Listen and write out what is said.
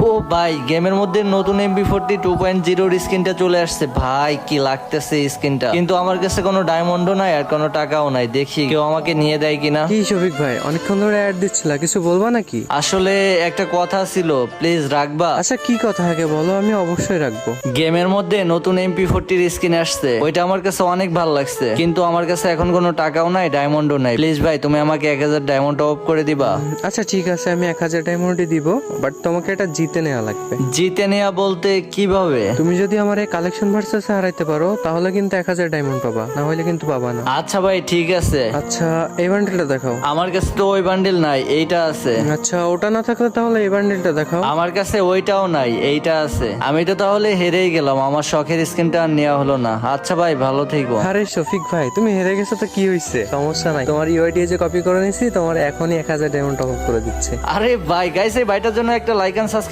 ও ভাই, গেমের মধ্যে নতুন MP40 2.0 স্কিনটা চলে আসছে ভাই, কি লাগতেছে স্কিনটা। কিন্তু আমার কাছে কোনো ডায়মন্ডও নাই আর কোনো টাকাও নাই, দেখি কেউ আমাকে নিয়ে দেয় কিনা। কি শফিক ভাই, অনেকক্ষণ ধরে অ্যাড দিচ্ছিলা, কিছু বলবা নাকি? আসলে একটা কথা ছিল, প্লিজ রাখবা? আচ্ছা কি কথা আগে বলো, আমি অবশ্যই রাখবো। গেমের মধ্যে নতুন MP40 স্কিন আসছে, ওইটা আমার কাছে অনেক ভালো লাগছে, কিন্তু আমার কাছে এখন কোনো টাকাও নাই, ডায়মন্ডও নাই। প্লিজ ভাই, তুমি আমাকে 1000 ডায়মন্ড অফ করে দিবা। আচ্ছা ঠিক আছে, আমি 1000 ডায়মন্ডই দিব, বাট তোমাকে এটা জিতে নেওয়া লাগবে। জিতে নেয়া বলতে কিভাবে? তুমি যদি আমার এই কালেকশন ভার্সেসে হারাইতে পারো তাহলে কিন্তু 1000 ডায়মন্ড পাবা, না হলে কিন্তু পাবা না। আচ্ছা ভাই, ঠিক আছে। আচ্ছা এই বান্ডেলটা দেখাও। আমার কাছে তো ওই বান্ডিল নাই, এইটা আছে। আচ্ছা ওটা না থাকলে তাহলে এই বান্ডেলটা দেখাও। আমার কাছে ওইটাও নাই, এইটা আছে। আমি তো তাহলে হেরেই গেলাম, আমার শখের স্কিনটা আর নেওয়া হলো না। আচ্ছা ভাই, ভালো থেকো। আরে শফিক ভাই, তুমি হেরে গেছো তো কি হয়েছে, সমস্যা নাই, তোমার ইউআইডি যে কপি করে নিয়েছি, তোমার এখনই 1000 ডায়মন্ড টপ আপ করে দিচ্ছে। আরে ভাই, গাইস এই ভাইটার জন্য একটা লাইক এন্ড সাবস্ক্রাইব